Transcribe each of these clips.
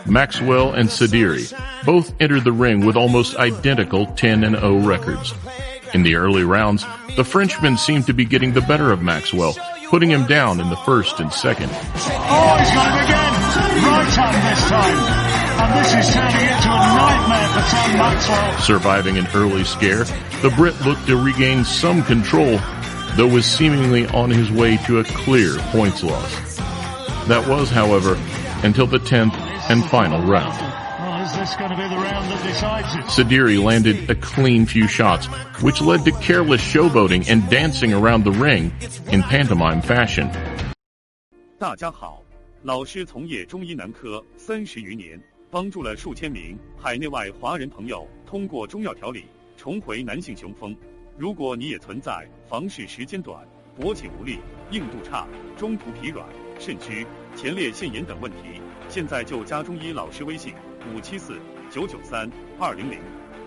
Maxwell and Sadiri both entered the ring with almost identical 10-0 records. In the early rounds, the Frenchman seemed to be getting the better of Maxwell, putting him down in the first and second. Oh, he's got him again! Right hand this time. And this is turning into a nightmare for Tom Maxwell. Surviving an early scare, the Brit looked to regain some control, though was seemingly on his way to a clear points loss. That was, however, until the 10th and final round. Well, is this going to be the round that decides it? Sadiri landed a clean few shots, which led to careless showboating and dancing around the ring in pantomime fashion. 大家好，老师从业中医男科30余年，帮助了数千名海内外华人朋友通过中药调理重回男性雄风。如果你也存在房事时间短、勃起无力、硬度差、中途疲软、肾虚、前列腺炎等问题，现在就加中医老师微信574-993-200，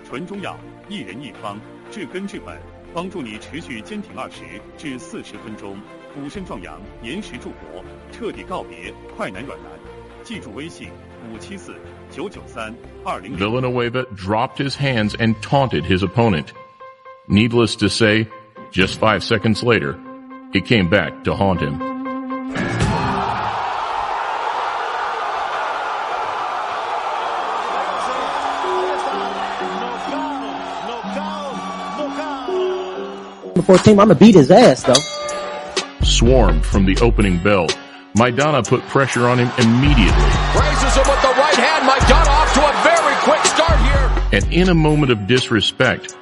纯中药，一人一方，治根治本，帮助你持续坚挺20至40分钟，补肾壮阳，延时助勃，彻底告别快男软男。记住微信574-993-200。Villanueva dropped his hands and taunted his opponent. Needless to say, just 5 seconds later, he came back to haunt him. Before team, I'm gonna beat his ass though. Swarmed from the opening bell, Maidana put pressure on him immediately. Raises him with the right hand. Maidana off to a very quick start here. And in a moment of disrespect,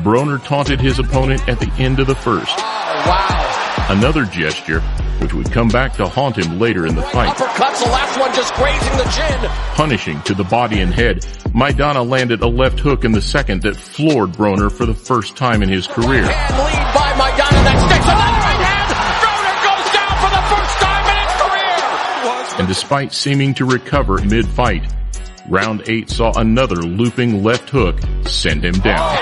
Broner taunted his opponent at the end of the first. Oh, wow. Another gesture, which would come back to haunt him later in the fight. Uppercuts, the last one just grazing the chin. Punishing to the body and head, Maidana landed a left hook in the second that floored Broner for the first time in his career. And lead by Maidana, that sticks another right hand. Broner goes down for the first time in his career. And despite seeming to recover mid-fight, round 8 saw another looping left hook send him down.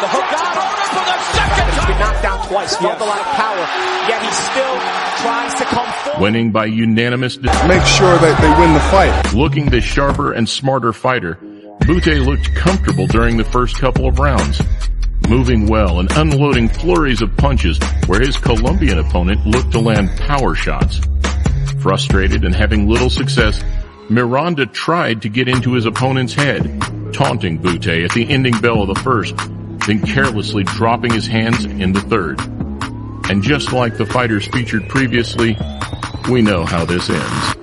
The hook got Broner for the second time. He's been knocked down twice, felt a lot of power, yet he still tries to come forward. Winning by unanimous Make sure that they win the fight. Looking the sharper and smarter fighter, Bute looked comfortable during the first couple of rounds, moving well and unloading flurries of punches where his Colombian opponent looked to land power shots. Frustrated and having little success, Miranda tried to get into his opponent's head, taunting Bute at the ending bell of the first, then carelessly dropping his hands in the third. And just like the fighters featured previously, we know how this ends.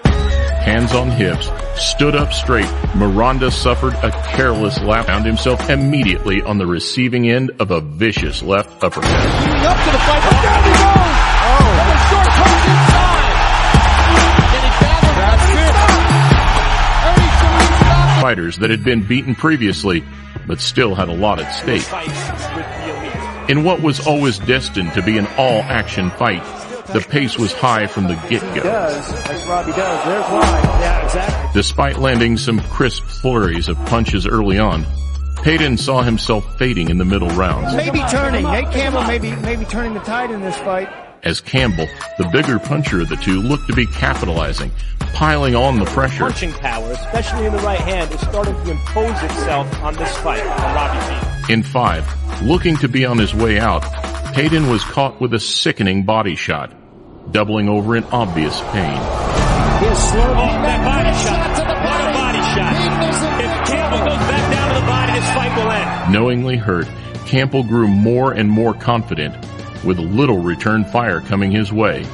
Hands on hips, stood up straight, Miranda suffered a careless lap, found himself immediately on the receiving end of a vicious left uppercut. Leading up to the fight, but down he goes! Oh! And a short punch inside! Then he gathers. Fighters that had been beaten previously, but still had a lot at stake. In what was always destined to be an all-action fight, the pace was high from the get-go. That's Robbie does. There's why. Yeah, exactly. Despite landing some crisp flurries of punches early on, Payton saw himself fading in the middle rounds. Maybe turning. Nate Campbell maybe turning the tide in this fight. As Campbell, the bigger puncher of the two, looked to be capitalizing, piling on the pressure. Punching power, especially in the right hand, is starting to impose itself on this fight on Robbie's team. In 5, looking to be on his way out, Payton was caught with a sickening body shot, doubling over in obvious pain. That body shot. What a body shot. If Campbell goes back down to the body, this fight will end. Knowingly hurt, Campbell grew more and more confident, with little return fire coming his way.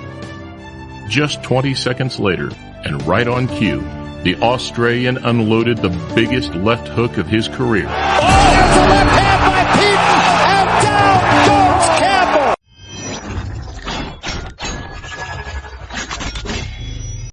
Just 20 seconds later, and right on cue, the Australian unloaded the biggest left hook of his career. Oh, that's a left hand!